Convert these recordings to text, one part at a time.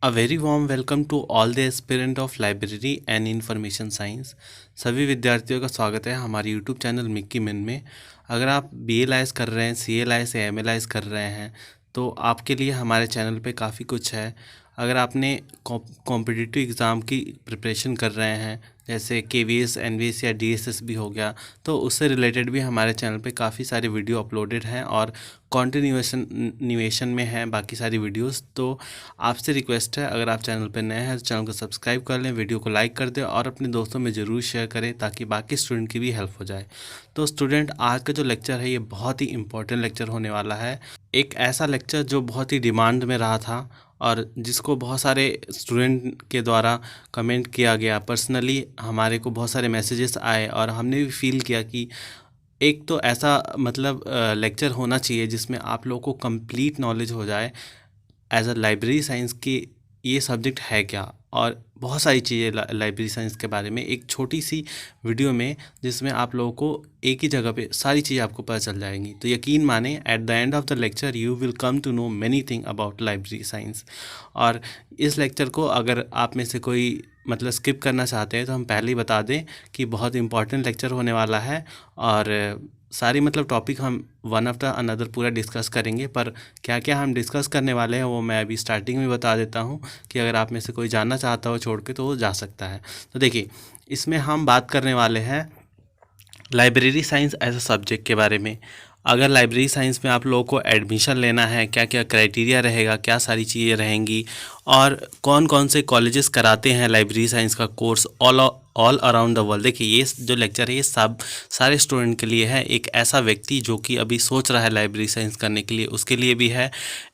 A very warm welcome to all the aspirant of library and information science. सभी विद्यार्थियों का स्वागत है हमारे यूट्यूब चैनल मिक्की मिन में। अगर आप BLIS कर रहे हैं, CLIS या MLIS कर रहे हैं तो आपके लिए हमारे चैनल पे काफ़ी कुछ है। अगर आपने कॉम्पिटिटिव एग्ज़ाम की प्रिपरेशन कर रहे हैं जैसे KVS, NVS या DSS भी हो गया, तो उससे रिलेटेड भी हमारे चैनल पे काफ़ी सारे वीडियो अपलोडेड हैं और कॉन्टिन्यूएशन में हैं बाकी सारी वीडियोस। तो आपसे रिक्वेस्ट है, अगर आप चैनल पर नए हैं तो चैनल को सब्सक्राइब कर लें, वीडियो को लाइक कर दें और अपने दोस्तों में ज़रूर शेयर करें ताकि बाकी स्टूडेंट की भी हेल्प हो जाए। तो स्टूडेंट, आज का जो लेक्चर है ये बहुत ही इंपॉर्टेंट लेक्चर होने वाला है। एक ऐसा लेक्चर जो बहुत ही डिमांड में रहा था और जिसको बहुत सारे स्टूडेंट के द्वारा कमेंट किया गया। पर्सनली हमारे को बहुत सारे मैसेजेस आए और हमने भी फील किया कि एक तो ऐसा लेक्चर होना चाहिए जिसमें आप लोगों को कंप्लीट नॉलेज हो जाए एज अ लाइब्रेरी साइंस की ये सब्जेक्ट है क्या, और बहुत सारी चीज़ें लाइब्रेरी साइंस के बारे में एक छोटी सी वीडियो में, जिसमें आप लोगों को एक ही जगह पे सारी चीज़ें आपको पता चल जाएंगी। तो यकीन माने, at the end of the lecture you will come to know many thing about library science. और इस लेक्चर को अगर आप में से कोई स्किप करना चाहते हैं तो हम पहले ही बता दें कि बहुत इंपॉर्टेंट लेक्चर होने वाला है और सारी टॉपिक हम वन आफ्टर अनदर पूरा डिस्कस करेंगे। पर क्या क्या हम डिस्कस करने वाले हैं वो मैं अभी स्टार्टिंग में बता देता हूँ कि अगर आप में से कोई जानना चाहता हो छोड़ के तो वो जा सकता है। तो देखिए, इसमें हम बात करने वाले हैं library science as a subject के बारे में। अगर लाइब्रेरी साइंस में आप लोगों को एडमिशन लेना है, क्या क्या क्राइटेरिया रहेगा, क्या सारी चीज़ें रहेंगी और कौन कौन से कॉलेजेस कराते हैं लाइब्रेरी साइंस का course all around the world. देखिए, ये जो लेक्चर है ये सब सारे स्टूडेंट के लिए है। एक ऐसा व्यक्ति जो कि अभी सोच रहा है लाइब्रेरी साइंस करने के लिए, उसके लिए भी है।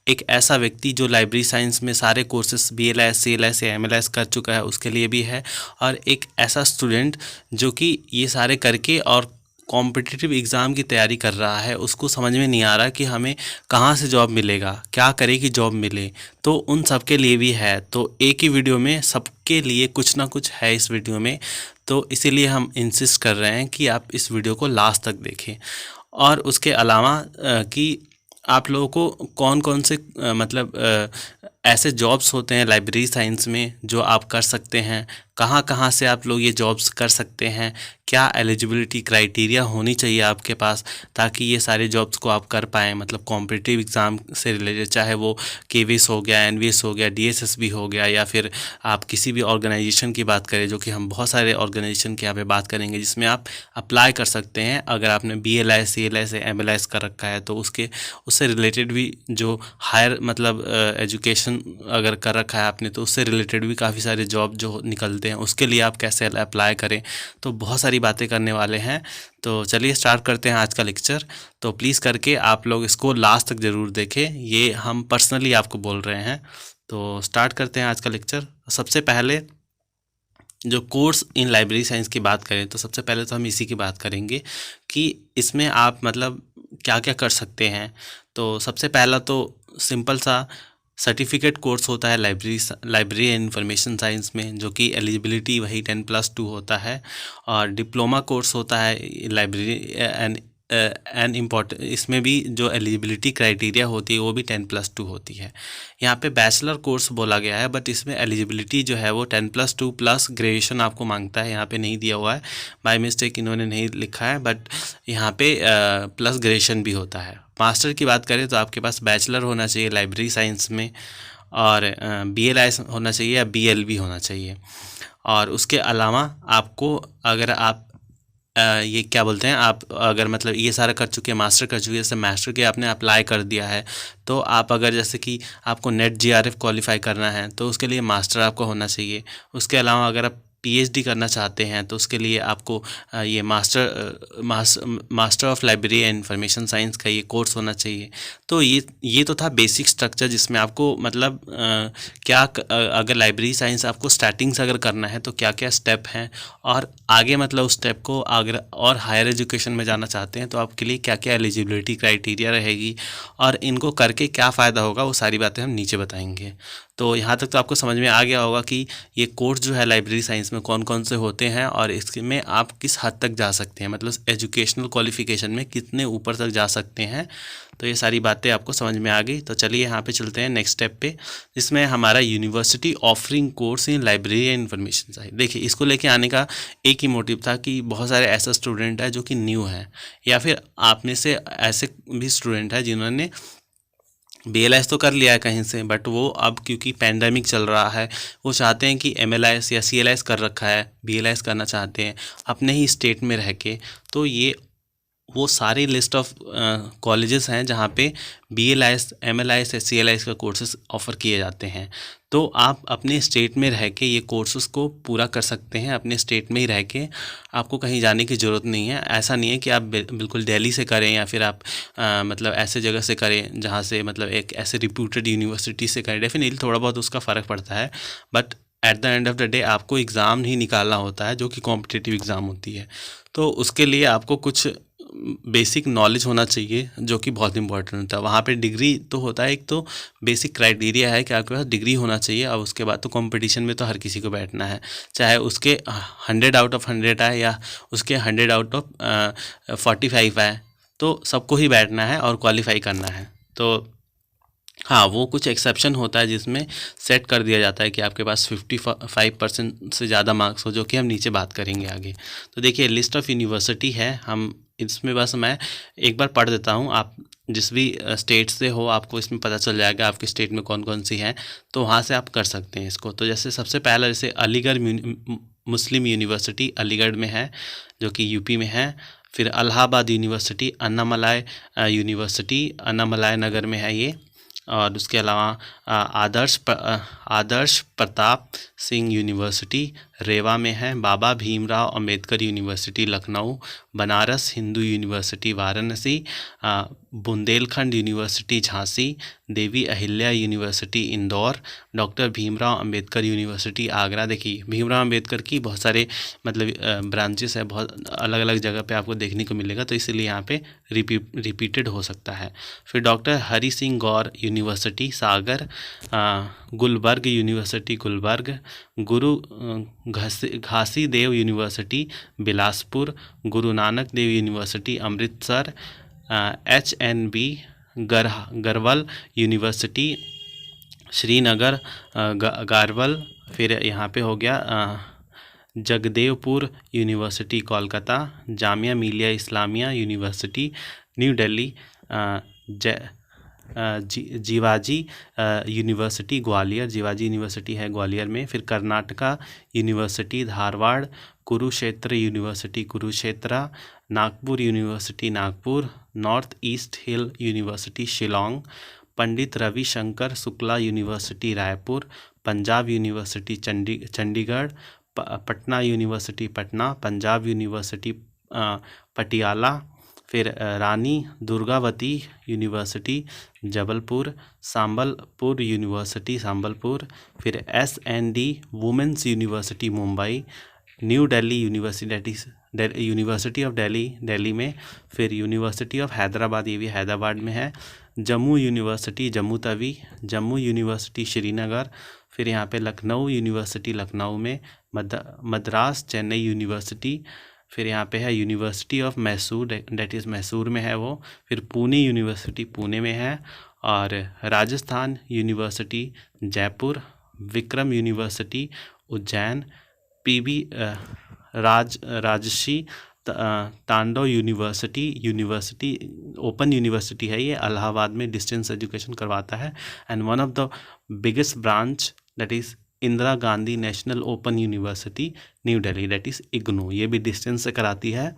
एक ऐसा व्यक्ति जो लाइब्रेरी साइंस में सारे कोर्सेस BLIS, CLIS या MLIS कर चुका है, उसके लिए भी है। और एक ऐसा स्टूडेंट जो कि ये सारे करके और कॉम्पिटिटिव एग्ज़ाम की तैयारी कर रहा है, उसको समझ में नहीं आ रहा कि हमें कहाँ से जॉब मिलेगा, क्या करे कि जॉब मिले, तो उन सब के लिए भी है। तो एक ही वीडियो में सबके लिए कुछ ना कुछ है इस वीडियो में। तो इसीलिए हम इंसिस्ट कर रहे हैं कि आप इस वीडियो को लास्ट तक देखें। और उसके अलावा कि आप लोगों को कौन कौन से ऐसे जॉब्स होते हैं लाइब्रेरी साइंस में जो आप कर सकते हैं, कहाँ कहाँ से आप लोग ये जॉब्स कर सकते हैं, क्या एलिजिबिलिटी क्राइटेरिया होनी चाहिए आपके पास ताकि ये सारे जॉब्स को आप कर पाएँ। कॉम्पिटिटिव एग्ज़ाम से रिलेटेड, चाहे वो KVS हो गया, NVS हो गया, DSS भी हो गया, या फिर आप किसी भी ऑर्गेनाइजेशन की बात करें, जो कि हम बहुत सारे ऑर्गेनाइजेशन की यहाँ पे बात करेंगे जिसमें आप अप्लाई कर सकते हैं। अगर आपने BLIS, CLIS या MLIS कर रखा है तो उससे रिलेटेड भी जो हायर एजुकेशन अगर कर रखा है आपने तो उससे रिलेटेड भी काफ़ी सारे जॉब जो निकलते हैं, उसके लिए आप कैसे अप्लाई करें। तो बहुत सारी बातें करने वाले हैं। तो चलिए स्टार्ट करते हैं आज का लेक्चर। तो प्लीज़ करके आप लोग इसको लास्ट तक ज़रूर देखें, ये हम पर्सनली आपको बोल रहे हैं। तो स्टार्ट करते हैं आज का लेक्चर। सबसे पहले जो कोर्स इन लाइब्रेरी साइंस की बात करें तो सबसे पहले तो हम इसी की बात करेंगे कि इसमें आप क्या क्या कर सकते हैं। तो सबसे पहला तो सिंपल सा सर्टिफिकेट कोर्स होता है लाइब्रेरी एंड इंफॉर्मेशन साइंस में, जो कि एलिजिबिलिटी वही 10+2 होता है। और डिप्लोमा कोर्स होता है लाइब्रेरी एंड इम्पॉर्टेंट, इसमें भी जो एलिजिबिलिटी क्राइटेरिया होती है वो भी 10+2 होती है। यहाँ पे बैचलर कोर्स बोला गया है, बट इसमें एलिजिबिलिटी जो है वो 10+2 प्लस ग्रेजुएशन आपको मांगता है। यहाँ पे नहीं दिया हुआ है, बाय मिस्टेक इन्होंने नहीं लिखा है, बट यहाँ पे प्लस ग्रेजुएशन भी होता है। मास्टर की बात करें तो आपके पास बैचलर होना चाहिए लाइब्रेरी साइंस में, और BLIS होना चाहिए या BLB होना चाहिए। और उसके अलावा आपको, अगर आप ये क्या बोलते हैं, आप अगर ये सारा कर चुके हैं, मास्टर कर चुके हैं, जैसे मास्टर के आपने अप्लाई कर दिया है, तो आप अगर जैसे कि आपको नेट GRF क्वालिफाई करना है तो उसके लिए मास्टर आपको होना चाहिए। उसके अलावा अगर आप PhD करना चाहते हैं तो उसके लिए आपको ये master of library and information science का ये कोर्स होना चाहिए। तो ये तो था बेसिक स्ट्रक्चर, जिसमें आपको अगर लाइब्रेरी साइंस आपको स्टार्टिंग से अगर करना है तो क्या क्या स्टेप हैं, और आगे उस स्टेप को अगर और हायर एजुकेशन में जाना चाहते हैं तो आपके लिए क्या क्या एलिजिबिलिटी क्राइटेरिया रहेगी और इनको करके क्या फ़ायदा होगा, वो सारी बातें हम नीचे बताएंगे। तो यहाँ तक तो आपको समझ में आ गया होगा कि ये कोर्स जो है लाइब्रेरी साइंस इसमें कौन कौन से होते हैं और इसमें आप किस हद तक जा सकते हैं, मतलब एजुकेशनल क्वालिफिकेशन में कितने ऊपर तक जा सकते हैं। तो ये सारी बातें आपको समझ में आ गई। तो चलिए यहाँ पे चलते हैं नेक्स्ट स्टेप पे, जिसमें हमारा university offering course in library and information science. देखिए, इसको लेके आने का एक ही मोटिव था कि बहुत सारे ऐसा स्टूडेंट है जो कि न्यू है, या फिर आप में से ऐसे भी स्टूडेंट है जिन्होंने BLIS तो कर लिया है कहीं से, बट वो अब क्योंकि पैंडेमिक चल रहा है वो चाहते हैं कि MLIS या CLIS कर रखा है, BLIS करना चाहते हैं अपने ही स्टेट में रह के। तो ये वो सारी लिस्ट ऑफ कॉलेजेस हैं जहाँ पे BLIS, MLIS या CLIS का कोर्सेज ऑफ़र किए जाते हैं। तो आप अपने स्टेट में रह के ये कोर्सेज़ को पूरा कर सकते हैं, अपने स्टेट में ही रह के, आपको कहीं जाने की ज़रूरत नहीं है। ऐसा नहीं है कि आप बिल्कुल दिल्ली से करें या फिर आप मतलब ऐसे जगह से करें जहाँ से मतलब एक ऐसे रिप्यूटेड यूनिवर्सिटी से करें। डेफिनेटली थोड़ा बहुत उसका फ़र्क पड़ता है, but at the end of the day आपको एग्ज़ाम ही निकालना होता है जो कि कॉम्पिटिटिव एग्ज़ाम होती है। तो उसके लिए आपको कुछ बेसिक नॉलेज होना चाहिए जो कि बहुत इंपॉर्टेंट होता है। वहाँ पे डिग्री तो होता है, एक तो बेसिक क्राइटेरिया है कि आपके पास डिग्री होना चाहिए, और उसके बाद तो कंपटीशन में तो हर किसी को बैठना है, चाहे उसके 100 आउट ऑफ 100 आए या उसके 100 आउट ऑफ 45 आए, तो सबको ही बैठना है और क्वालिफाई करना है। तो हाँ, वो कुछ एक्सेप्शन होता है जिसमें सेट कर दिया जाता है कि आपके पास 55% से ज़्यादा मार्क्स हो, जो कि हम नीचे बात करेंगे आगे। तो देखिए, लिस्ट ऑफ यूनिवर्सिटी है, हम इसमें बस मैं एक बार पढ़ देता हूँ। आप जिस भी स्टेट से हो आपको इसमें पता चल जाएगा आपके स्टेट में कौन कौन सी हैं, तो वहाँ से आप कर सकते हैं इसको। तो जैसे सबसे पहला जैसे अलीगढ़ मुस्लिम यूनिवर्सिटी अलीगढ़ में है, जो कि यूपी में है। फिर इलाहाबाद यूनिवर्सिटी, अन्नामलाई यूनिवर्सिटी अन्नामलाई नगर में है ये। और उसके अलावा आदर्श प्रताप सिंह यूनिवर्सिटी रेवा में है। Baba Bhimrao Ambedkar university Lucknow, Banaras Hindu university Varanasi, Bundelkhand university Jhansi, Devi Ahilya university Indore, doctor Bhimrao Ambedkar university Agra. देखिए, भीमराव अंबेडकर की बहुत सारे मतलब ब्रांचेस है, बहुत अलग अलग जगह पे आपको देखने को मिलेगा, तो इसीलिए यहाँ पे रिपीटेड हो सकता है। फिर doctor Hari Singh Gour university Sagar, Gulbarga university Gulbarga, Guru Ghasi Das university Bilaspur, Guru Nanak Dev university Amritsar, HNB Garhwal university Srinagar Garhwal. फिर यहाँ पे हो गया जगदेवपुर university Kolkata, Jamia Millia Islamia university new Delhi, Jiwaji university Gwalior, Jiwaji university है ग्वालियर में। फिर Karnataka university Dharwad, Kurukshetra university Kurukshetra, Nagpur university Nagpur, north east hill university Shillong, Pandit Ravishankar Shukla university Raipur, Punjab university Chandigarh, Patna university Patna, Punjab university Patiala. फिर रानी दुर्गावती यूनिवर्सिटी जबलपुर, संबलपुर यूनिवर्सिटी संबलपुर। फिर SND women's university Mumbai, new Delhi university that is university of Delhi में। फिर यूनिवर्सिटी ऑफ हैदराबाद, ये भी हैदराबाद में है। Jammu university Jammu Tawi, Jammu university Srinagar. फिर यहाँ पे लखनऊ यूनिवर्सिटी लखनऊ में, मद्रास चेन्नई यूनिवर्सिटी। फिर यहाँ पे है university of Mysore, that is Mysore में है वो। फिर पुणे यूनिवर्सिटी पुणे में है। और Rajasthan university Jaipur, Vikram university Ujjain, PB Rajshri तांडव यूनिवर्सिटी ओपन यूनिवर्सिटी है ये, इलाहाबाद में डिस्टेंस एजुकेशन करवाता है। And one of the biggest branch that is Indira Gandhi national open university new Delhi, that is IGNOU, ये भी डिस्टेंस से कराती है,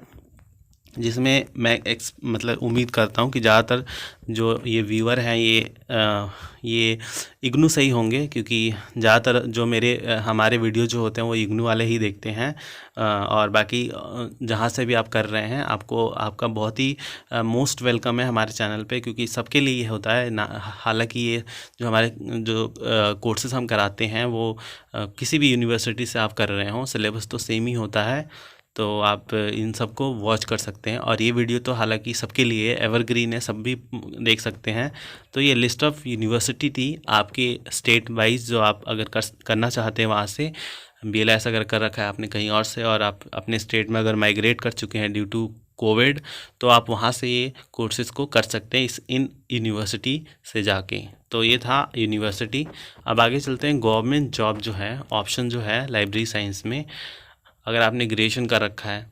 जिसमें मैं मतलब उम्मीद करता हूँ कि ज़्यादातर जो ये व्यूअर हैं ये IGNOU से ही होंगे, क्योंकि ज़्यादातर जो हमारे वीडियो जो होते हैं वो IGNOU वाले ही देखते हैं। और बाकी जहाँ से भी आप कर रहे हैं आपका बहुत ही मोस्ट वेलकम है हमारे चैनल पे, क्योंकि सबके लिए ये होता है ना। हालांकि ये जो हमारे जो कोर्सेज़ हम कराते हैं वो किसी भी यूनिवर्सिटी से आप कर रहे हों, सिलेबस तो सेम ही होता है, तो आप इन सब को वॉच कर सकते हैं। और ये वीडियो तो हालांकि सबके लिए एवरग्रीन है, सब भी देख सकते हैं। तो ये लिस्ट ऑफ यूनिवर्सिटी थी आपके स्टेट वाइज, जो आप अगर करना चाहते हैं वहाँ से BLS अगर कर रखा है आपने कहीं और से और आप अपने स्टेट में अगर माइग्रेट कर चुके हैं ड्यू टू कोविड, तो आप वहाँ से ये कोर्सेज़ को कर सकते हैं इन यूनिवर्सिटी से जाके। तो ये था यूनिवर्सिटी। अब आगे चलते हैं गवर्नमेंट जॉब जो है, ऑप्शन जो है लाइब्रेरी साइंस में, अगर आपने ग्रेजुएशन कर रखा है,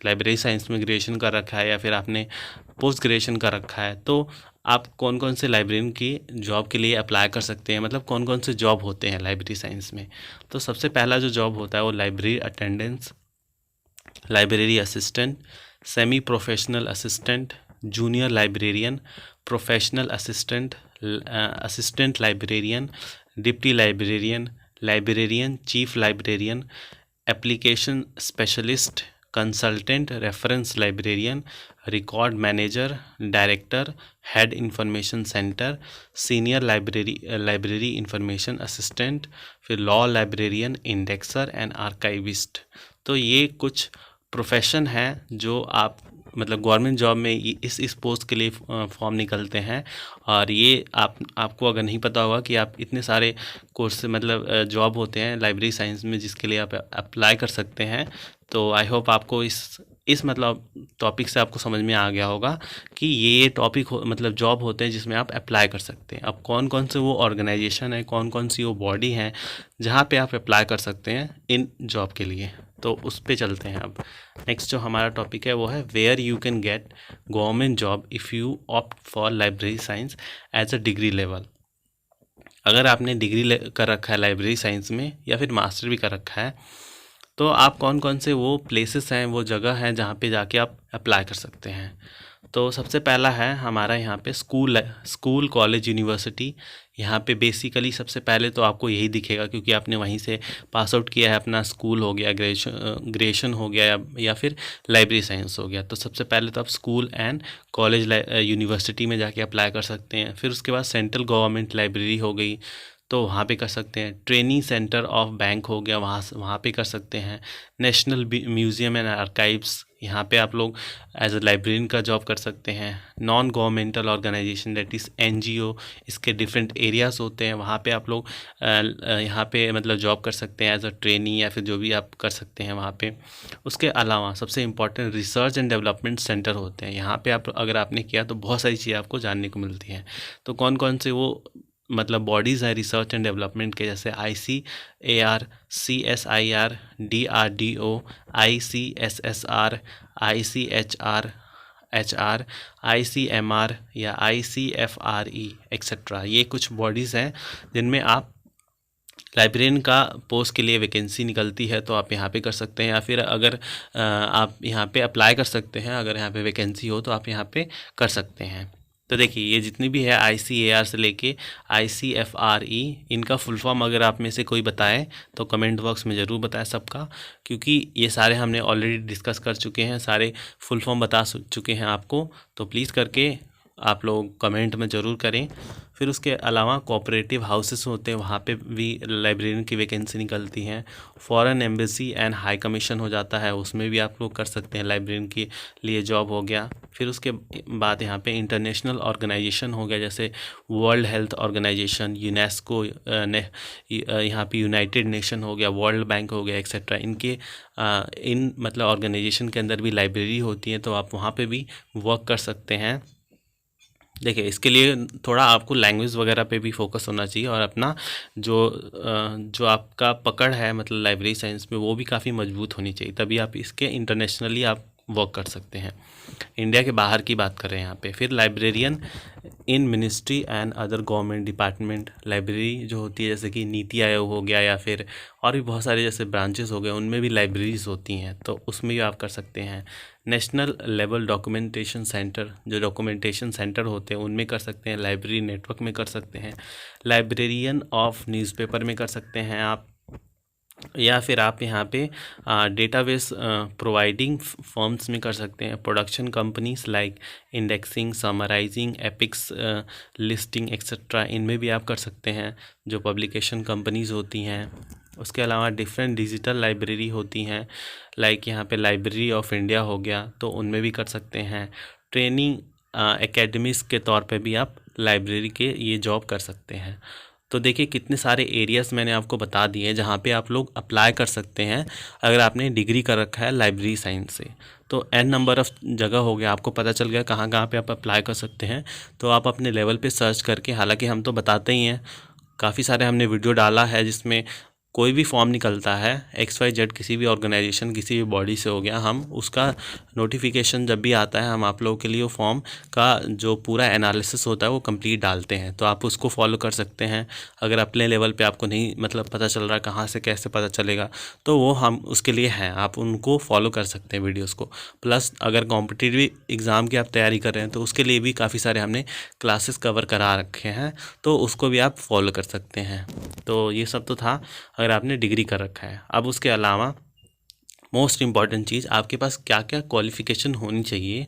लाइब्रेरी साइंस में ग्रेजुएशन कर रखा है या फिर आपने पोस्ट ग्रेजुएशन कर रखा है, तो आप कौन कौन से लाइब्रेरियन की जॉब के लिए अप्लाई कर सकते हैं, मतलब कौन कौन से जॉब होते हैं लाइब्रेरी साइंस में। तो सबसे पहला जो जॉब होता है वो library attendance, library assistant, semi professional assistant, junior librarian, professional assistant, assistant librarian, deputy librarian, librarian chief librarian, application specialist, consultant reference librarian, record manager, director, head information centre, senior library information assistant, फिर law librarian, indexer and archivist. तो ये कुछ profession है जो आप मतलब government job में इस पोस्ट के लिए फॉर्म निकलते हैं। और ये आपको अगर नहीं पता होगा कि आप इतने सारे कोर्स मतलब जॉब होते हैं लाइब्रेरी साइंस में जिसके लिए आप अप्लाई कर सकते हैं, तो आई होप आपको इस मतलब टॉपिक से आपको समझ में आ गया होगा कि ये टॉपिक मतलब जॉब होते हैं जिसमें आप अप्लाई कर सकते हैं। अब कौन कौन से वो ऑर्गेनाइजेशन है, कौन कौन सी वो बॉडी हैं जहाँ पे आप अप्लाई कर सकते हैं इन जॉब के लिए, तो उस पे चलते हैं। अब नेक्स्ट जो हमारा टॉपिक है वो है where you can get government job if you opt for library science as a degree level. अगर आपने डिग्री कर रखा है लाइब्रेरी साइंस में या फिर मास्टर भी कर रखा है, तो आप कौन कौन से वो प्लेसेस हैं, वो जगह हैं जहाँ पे जाके आप अप्लाई कर सकते हैं। तो सबसे पहला है हमारा यहाँ पे स्कूल कॉलेज यूनिवर्सिटी। यहाँ पे बेसिकली सबसे पहले तो आपको यही दिखेगा क्योंकि आपने वहीं से पास आउट किया है, अपना स्कूल हो गया, ग्रेजुएशन हो गया या फिर लाइब्रेरी साइंस हो गया। तो सबसे पहले तो आप स्कूल एंड कॉलेज यूनिवर्सिटी में जाके अप्लाई कर सकते हैं। फिर उसके बाद सेंट्रल गवर्नमेंट लाइब्रेरी हो गई, तो वहाँ पे कर सकते हैं। ट्रेनिंग सेंटर ऑफ बैंक हो गया, वहाँ पे कर सकते हैं। नेशनल म्यूज़ियम एंड आर्काइव्स, यहाँ पे आप लोग एज अ लाइब्रेरियन का जॉब कर सकते हैं। Non governmental organisation that is NGO, इसके डिफरेंट एरियाज़ होते हैं, वहाँ पे आप लोग यहाँ पे मतलब जॉब कर सकते हैं एज अ ट्रेनी या फिर जो भी आप कर सकते हैं वहाँ पे। उसके अलावा सबसे important research and development centre होते हैं। यहाँ पे आप अगर आपने किया तो बहुत सारी चीज़ें आपको जानने को मिलती हैं। तो कौन कौन से वो मतलब बॉडीज़ हैं रिसर्च एंड डेवलपमेंट के, जैसे ICAR, CSIR, DRDO, ICSSR, ICHR, ICMR या ICFRE एक्सेट्रा। ये कुछ बॉडीज़ हैं जिनमें आप लाइब्रेरियन का पोस्ट के लिए वैकेंसी निकलती है, तो आप यहाँ पे कर सकते हैं। या फिर अगर आप यहाँ पे अप्लाई कर सकते हैं, अगर यहाँ पे वैकेंसी हो तो आप यहाँ पे कर सकते हैं। तो देखिए ये जितनी भी है ICAR से लेके ICFRE, इनका फुल फॉर्म अगर आप में से कोई बताए तो कमेंट बॉक्स में ज़रूर बताएं सबका, क्योंकि ये सारे हमने ऑलरेडी डिस्कस कर चुके हैं, सारे फुल फॉर्म बता चुके हैं आपको। तो प्लीज़ करके आप लोग कमेंट में ज़रूर करें। फिर उसके अलावा कोऑपरेटिव हाउसेस होते हैं, वहाँ पे भी लाइब्रेरियन की वैकेंसी निकलती हैं। Foreign embassy and high commission हो जाता है, उसमें भी आप लोग कर सकते हैं, लाइब्रेरियन के लिए जॉब हो गया। फिर उसके बाद यहाँ पे इंटरनेशनल ऑर्गेनाइजेशन हो गया, जैसे वर्ल्ड हेल्थ ऑर्गेनाइजेशन, यूनेस्को, यहाँ पे यूनाइटेड नेशन हो गया, वर्ल्ड बैंक हो गया एक्सेट्रा। इनके इन मतलब ऑर्गेनाइजेशन के अंदर भी लाइब्रेरी होती है, तो आप वहाँ पे भी वर्क कर सकते हैं। देखिए इसके लिए थोड़ा आपको लैंग्वेज वगैरह पे भी फोकस होना चाहिए और अपना जो आपका पकड़ है मतलब लाइब्रेरी साइंस में वो भी काफ़ी मजबूत होनी चाहिए, तभी आप इसके इंटरनेशनली आप वर्क कर सकते हैं। इंडिया के बाहर की बात करें यहाँ पे, फिर librarian in ministry and other government department, library जो होती है जैसे कि नीति आयोग हो गया या फिर और भी बहुत सारे जैसे ब्रांचेस हो गए, उनमें भी लाइब्रेरीज होती हैं, तो उसमें भी आप कर सकते हैं। नेशनल लेवल डॉक्यूमेंटेशन सेंटर, जो डॉक्यूमेंटेशन सेंटर होते हैं उनमें कर सकते हैं। लाइब्रेरी नेटवर्क में कर सकते हैं। लाइब्रेरियन ऑफ न्यूज़पेपर में कर सकते हैं आप, या फिर आप यहाँ पे डेटाबेस प्रोवाइडिंग फर्म्स में कर सकते हैं। Production companies like indexing, summarising, epics, listing etcetera, इनमें भी आप कर सकते हैं, जो पब्लिकेशन कंपनीज होती हैं। उसके अलावा डिफरेंट डिजिटल लाइब्रेरी होती हैं, लाइक यहाँ पे लाइब्रेरी ऑफ इंडिया हो गया, तो उनमें भी कर सकते हैं। ट्रेनिंग एकेडमीज के तौर पे भी आप लाइब्रेरी के ये जॉब कर सकते हैं। तो देखिए कितने सारे एरियाज़ मैंने आपको बता दिए हैं जहाँ पे आप लोग अप्लाई कर सकते हैं अगर आपने डिग्री कर रखा है लाइब्रेरी साइंस से। तो एन नंबर ऑफ़ जगह हो गया, आपको पता चल गया कहाँ कहाँ पे आप अप्लाई कर सकते हैं। तो आप अपने लेवल पे सर्च करके, हालांकि हम तो बताते ही हैं, काफ़ी सारे हमने वीडियो डाला है जिसमें कोई भी फॉर्म निकलता है XYZ किसी भी ऑर्गेनाइजेशन किसी भी बॉडी से हो गया, हम उसका नोटिफिकेशन जब भी आता है हम आप लोगों के लिए वो फॉर्म का जो पूरा एनालिसिस होता है वो कंप्लीट डालते हैं। तो आप उसको फॉलो कर सकते हैं। अगर अपने लेवल पे आपको नहीं मतलब पता चल रहा कहाँ से कैसे पता चलेगा, तो वो हम उसके लिए हैं, आप उनको फॉलो कर सकते हैं वीडियोस को। प्लस अगर कॉम्पिटिटिव एग्ज़ाम की आप तैयारी कर रहे हैं तो उसके लिए भी काफ़ी सारे हमने क्लासेस कवर करा रखे हैं, तो उसको भी आप फॉलो कर सकते हैं। तो ये सब तो था अगर आपने डिग्री कर रखा है। अब उसके अलावा मोस्ट इम्पॉर्टेंट चीज़, आपके पास क्या क्या क्वालिफ़िकेशन होनी चाहिए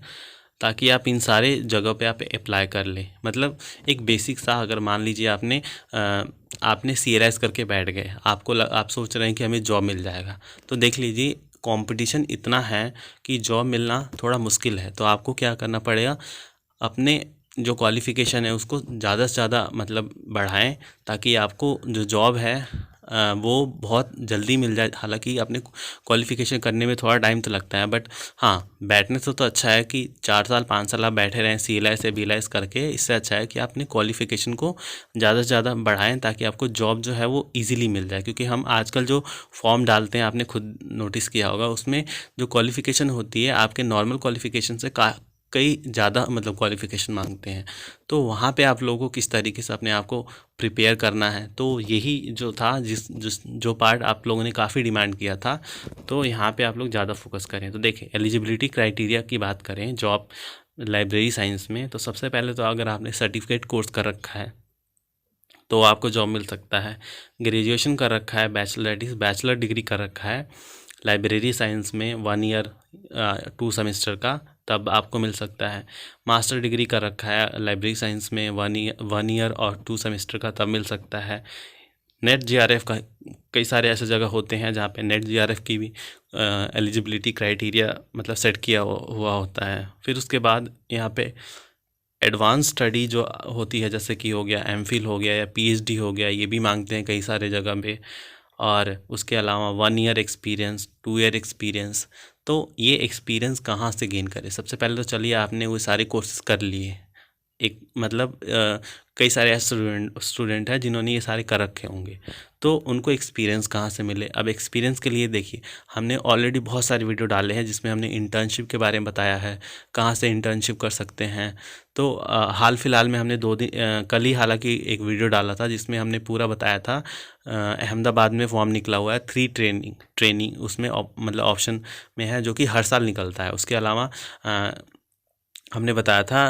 ताकि आप इन सारे जगह पे आप अप्लाई कर लें। मतलब एक बेसिक सा, अगर मान लीजिए आपने CLS करके बैठ गए, आप सोच रहे हैं कि हमें जॉब मिल जाएगा, तो देख लीजिए कंपटीशन इतना है कि जॉब मिलना थोड़ा मुश्किल है। तो आपको क्या करना पड़ेगा, अपने जो क्वालिफ़िकेशन है उसको ज़्यादा से ज़्यादा मतलब बढ़ाएं ताकि आपको जो जॉब है वो बहुत जल्दी मिल जाए। हालांकि अपने क्वालिफ़िकेशन करने में थोड़ा टाइम तो लगता है, बट हाँ, बैठने से तो अच्छा है कि 4 साल 5 साल आप बैठे रहें CLS या BLS करके। इससे अच्छा है कि आप अपने क्वालिफ़िकेशन को ज़्यादा से ज़्यादा बढ़ाएं ताकि आपको जॉब जो है वो ईज़िली मिल जाए। क्योंकि हम आजकल जो फॉर्म डालते हैं, आपने खुद नोटिस किया होगा, उसमें जो क्वालिफ़िकेशन होती है आपके नॉर्मल क्वालिफ़िकेशन से कई ज़्यादा मतलब क्वालिफ़िकेशन मांगते हैं। तो वहाँ पे आप लोगों को किस तरीके से अपने आप को प्रिपेयर करना है, तो यही जो था जो पार्ट आप लोगों ने काफ़ी डिमांड किया था, तो यहाँ पे आप लोग ज़्यादा फोकस करें। तो देखिए एलिजिबिलिटी क्राइटेरिया की बात करें जॉब लाइब्रेरी साइंस में, तो सबसे पहले तो अगर आपने सर्टिफिकेट कोर्स कर रखा है तो आपको जॉब मिल सकता है। ग्रेजुएशन कर रखा है, बैचलर डिग्री कर रखा है लाइब्रेरी साइंस में 1 ईयर 2 सेमेस्टर का, तब आपको मिल सकता है। मास्टर डिग्री कर रखा है लाइब्रेरी साइंस में 1 ईयर और 2 सेमेस्टर का, तब मिल सकता है। नेट GRF का कई सारे ऐसे जगह होते हैं जहाँ पे नेट GRF की भी एलिजिबिलिटी क्राइटेरिया मतलब सेट किया हुआ होता है। फिर उसके बाद यहाँ पे एडवांस स्टडी जो होती है, जैसे कि हो गया MPhil हो गया या PhD हो गया, ये भी मांगते हैं कई सारे जगह पे। और उसके अलावा 1 ईयर एक्सपीरियंस, 2 ईयर एक्सपीरियंस। तो ये एक्सपीरियंस कहाँ से गेन करें? सबसे पहले तो चलिए आपने वो सारे कोर्सेज कर लिए, एक मतलब कई सारे ऐसे स्टूडेंट हैं जिन्होंने ये सारे कर रखे होंगे, तो उनको एक्सपीरियंस कहाँ से मिले? अब एक्सपीरियंस के लिए देखिए हमने ऑलरेडी बहुत सारे वीडियो डाले हैं जिसमें हमने इंटर्नशिप के बारे में बताया है, कहाँ से इंटर्नशिप कर सकते हैं। तो हाल फिलहाल में हमने कल ही हालांकि एक वीडियो डाला था जिसमें हमने पूरा बताया था। अहमदाबाद में फॉर्म निकला हुआ है 3 ट्रेनिंग उसमें मतलब ऑप्शन में है, जो कि हर साल निकलता है। उसके अलावा हमने बताया था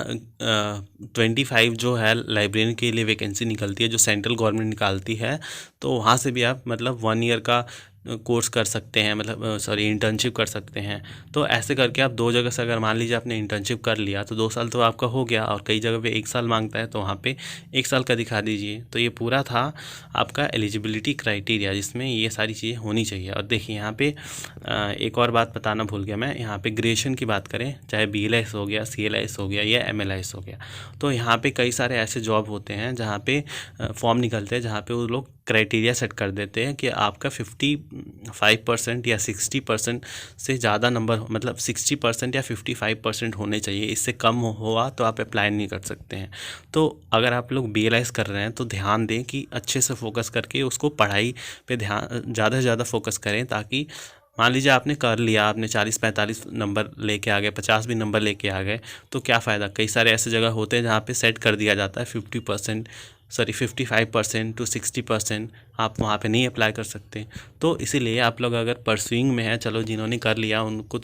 25 जो है लाइब्रेरियन के लिए वैकेंसी निकलती है जो सेंट्रल गवर्नमेंट निकालती है, तो वहाँ से भी आप मतलब 1 ईयर का कोर्स कर सकते हैं, मतलब सॉरी इंटर्नशिप कर सकते हैं। तो ऐसे करके आप 2 जगह से अगर मान लीजिए आपने इंटर्नशिप कर लिया तो 2 साल तो आपका हो गया, और कई जगह पे 1 साल मांगता है तो वहाँ पे 1 साल का दिखा दीजिए। तो ये पूरा था आपका एलिजिबिलिटी क्राइटेरिया जिसमें ये सारी चीज़ें होनी चाहिए। और देखिए यहाँ पे एक और बात बताना भूल गया मैं, यहाँ पे ग्रेजुएशन की बात करें, चाहे BLS हो गया, CLS हो गया या MLIS हो गया, तो यहाँ पे कई सारे ऐसे जॉब होते हैं जहाँ पे फॉर्म निकलते हैं जहाँ पे वो लोग क्राइटेरिया सेट कर देते हैं कि आपका 55% या 60% से ज़्यादा नंबर, मतलब 60% या 55% होने चाहिए, इससे कम हुआ तो आप अप्लाई नहीं कर सकते हैं। तो अगर आप लोग BLS कर रहे हैं तो ध्यान दें कि अच्छे से फोकस करके उसको पढ़ाई पे ध्यान ज़्यादा से ज़्यादा फोकस करें, ताकि मान लीजिए आपने कर लिया, आपने 40-45 नंबर लेके आ गए, 50 भी नंबर लेके आ गए, तो क्या फ़ायदा? कई सारे ऐसे जगह होते हैं जहाँ पे सेट कर दिया जाता है 55% टू 60%, आप वहाँ पे नहीं अप्लाई कर सकते। तो इसीलिए आप लोग अगर परस्यूइंग में हैं, चलो जिन्होंने कर लिया उनका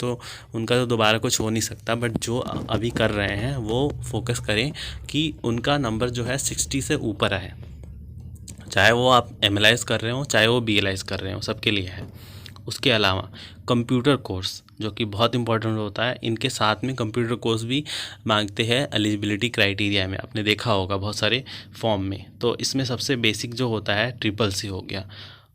तो दोबारा कुछ हो नहीं सकता, बट जो अभी कर रहे हैं वो फोकस करें कि उनका नंबर जो है 60 से ऊपर आए, चाहे वो आप MLIS कर रहे हो चाहे वो BLIS कर रहे हो, सबके लिए है। उसके अलावा कंप्यूटर कोर्स जो कि बहुत इंपॉर्टेंट होता है, इनके साथ में कंप्यूटर कोर्स भी मांगते हैं एलिजिबिलिटी क्राइटेरिया में, आपने देखा होगा बहुत सारे फॉर्म में। तो इसमें सबसे बेसिक जो होता है CCC हो गया,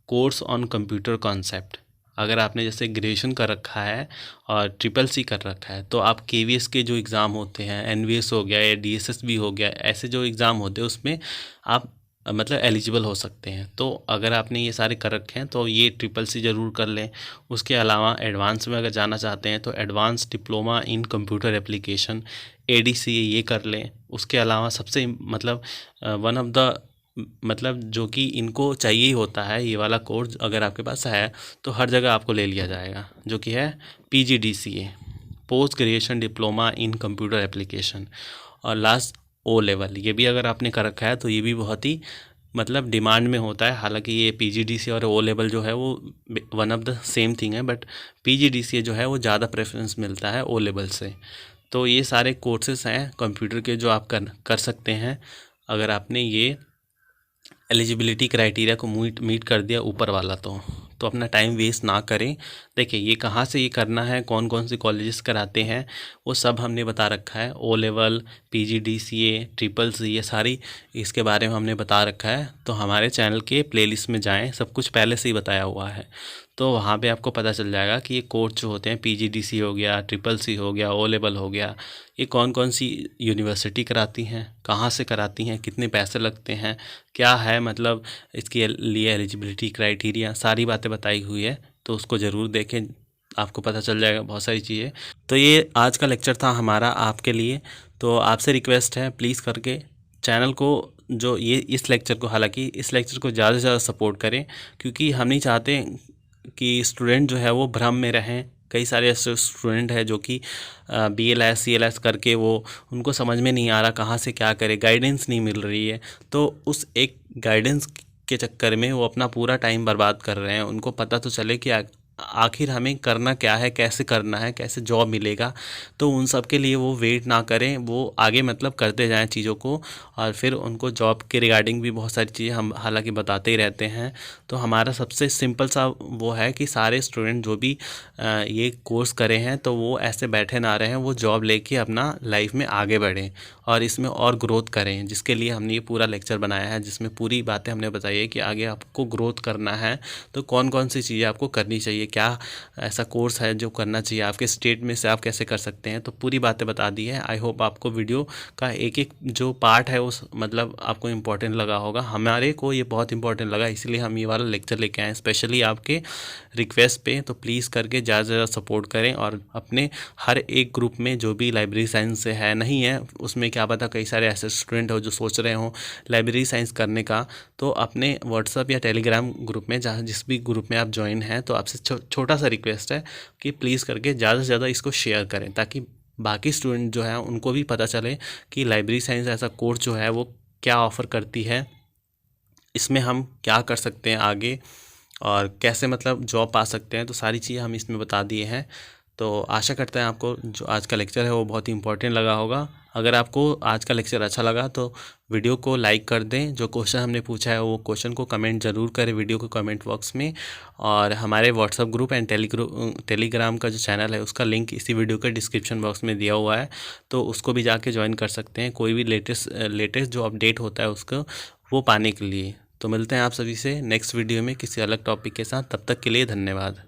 कोर्स ऑन कंप्यूटर कॉन्सेप्ट। अगर आपने जैसे ग्रेजुएशन कर रखा है और CCC कर रखा है, तो आप KVS के जो एग्ज़ाम होते हैं, NVS हो गया या DSS भी हो गया, ऐसे जो एग्ज़ाम होते हैं उसमें आप मतलब एलिजिबल हो सकते हैं। तो अगर आपने ये सारे कर रखे हैं तो ये ट्रिपल सी ज़रूर कर लें। उसके अलावा एडवांस में अगर जाना चाहते हैं तो advance diploma in computer application ADCA ये कर लें। उसके अलावा सबसे मतलब वन ऑफ द मतलब जो कि इनको चाहिए ही होता है, ये वाला कोर्स अगर आपके पास है तो हर जगह आपको ले लिया जाएगा, जो कि है PGDCA, post graduation diploma in computer application. और लास्ट O लेवल, ये भी अगर आपने कर रखा है तो ये भी बहुत ही मतलब डिमांड में होता है। हालांकि ये PGDCA और O लेवल जो है वो one of the same thing है, बट PGDCA जो है वो ज़्यादा प्रेफरेंस मिलता है O लेवल से। तो ये सारे कोर्सेस हैं कंप्यूटर के जो आप कर सकते हैं अगर आपने ये एलिजिबिलिटी क्राइटेरिया को मीट कर दिया ऊपर वाला। तो अपना टाइम वेस्ट ना करें। देखिए ये कहाँ से ये करना है, कौन कौन से कॉलेजेस कराते हैं, वो सब हमने बता रखा है। O level, PGDCA, triple C, ये सारी इसके बारे में हमने बता रखा है। तो हमारे चैनल के प्लेलिस्ट में जाएं, सब कुछ पहले से ही बताया हुआ है। तो वहाँ पे आपको पता चल जाएगा कि ये कोर्स जो होते हैं PGDCA हो गया, ट्रिपल सी हो गया, O लेवल हो गया, ये कौन कौन सी यूनिवर्सिटी कराती हैं, कहाँ से कराती हैं, कितने पैसे लगते हैं, क्या है मतलब इसके लिए एलिजिबिलिटी क्राइटेरिया, सारी बातें बताई हुई है। तो उसको ज़रूर देखें, आपको पता चल जाएगा बहुत सारी चीज़ें। तो ये आज का लेक्चर था हमारा आपके लिए। तो आपसे रिक्वेस्ट है प्लीज़ करके चैनल को जो ये इस लेक्चर को, हालांकि इस लेक्चर को ज़्यादा से ज़्यादा सपोर्ट करें, क्योंकि हम नहीं चाहते कि स्टूडेंट जो है वो भ्रम में रहें। कई सारे ऐसे स्टूडेंट हैं जो कि BLS CLS करके वो उनको समझ में नहीं आ रहा कहाँ से क्या करे, गाइडेंस नहीं मिल रही है। तो उस एक गाइडेंस के चक्कर में वो अपना पूरा टाइम बर्बाद कर रहे हैं। उनको पता तो चले कि आखिर हमें करना क्या है, कैसे करना है, कैसे जॉब मिलेगा। तो उन सब के लिए वो वेट ना करें, वो आगे मतलब करते जाएं चीज़ों को। और फिर उनको जॉब के रिगार्डिंग भी बहुत सारी चीज़ें हम हालांकि बताते ही रहते हैं। तो हमारा सबसे सिंपल सा वो है कि सारे स्टूडेंट जो भी ये कोर्स करे हैं तो वो ऐसे बैठे ना रहें, वो जॉब लेके अपना लाइफ में आगे बढ़ें और इसमें और ग्रोथ करें, जिसके लिए हमने ये पूरा लेक्चर बनाया है, जिसमें पूरी बातें हमने बताई है कि आगे आपको ग्रोथ करना है तो कौन कौन सी चीज़ें आपको करनी चाहिए, क्या ऐसा कोर्स है जो करना चाहिए, आपके स्टेट में से आप कैसे कर सकते हैं। तो पूरी बातें बता दी है। आई होप आपको वीडियो का एक एक जो पार्ट है उस मतलब आपको इम्पोर्टेंट लगा होगा। हमारे को ये बहुत इंपॉर्टेंट लगा, इसलिए हम ये वाला लेक्चर लेके आए स्पेशली आपके रिक्वेस्ट पे। तो प्लीज़ करके ज़्यादा से ज़्यादा सपोर्ट करें और अपने हर एक ग्रुप में जो भी लाइब्रेरी साइंस से है नहीं है, उसमें क्या पता कई सारे ऐसे स्टूडेंट हो जो सोच रहे हों लाइब्रेरी साइंस करने का, तो अपने व्हाट्सअप या टेलीग्राम ग्रुप में जहाँ जिस भी ग्रुप में आप ज्वाइन हैं, तो आपसे छोटा सा रिक्वेस्ट है कि प्लीज़ करके ज़्यादा से ज़्यादा इसको शेयर करें, ताकि बाकी स्टूडेंट जो है उनको भी पता चले कि लाइब्रेरी साइंस ऐसा कोर्स जो है वो क्या ऑफ़र करती है, इसमें हम क्या कर सकते हैं आगे और कैसे मतलब जॉब पा सकते हैं। तो सारी चीज़ें हम इसमें बता दिए हैं। तो आशा करते हैं आपको जो आज का लेक्चर है वो बहुत ही इंपॉर्टेंट लगा होगा। अगर आपको आज का लेक्चर अच्छा लगा तो वीडियो को लाइक कर दें। जो क्वेश्चन हमने पूछा है वो क्वेश्चन को कमेंट ज़रूर करें वीडियो को कमेंट बॉक्स में। और हमारे व्हाट्सअप ग्रुप एंड टेलीग्राम का जो चैनल है उसका लिंक इसी वीडियो के डिस्क्रिप्शन बॉक्स में दिया हुआ है, तो उसको भी जाके ज्वाइन कर सकते हैं कोई भी लेटेस्ट जो अपडेट होता है उसको वो पाने के लिए। तो मिलते हैं आप सभी से नेक्स्ट वीडियो में किसी अलग टॉपिक के साथ। तब तक के लिए धन्यवाद।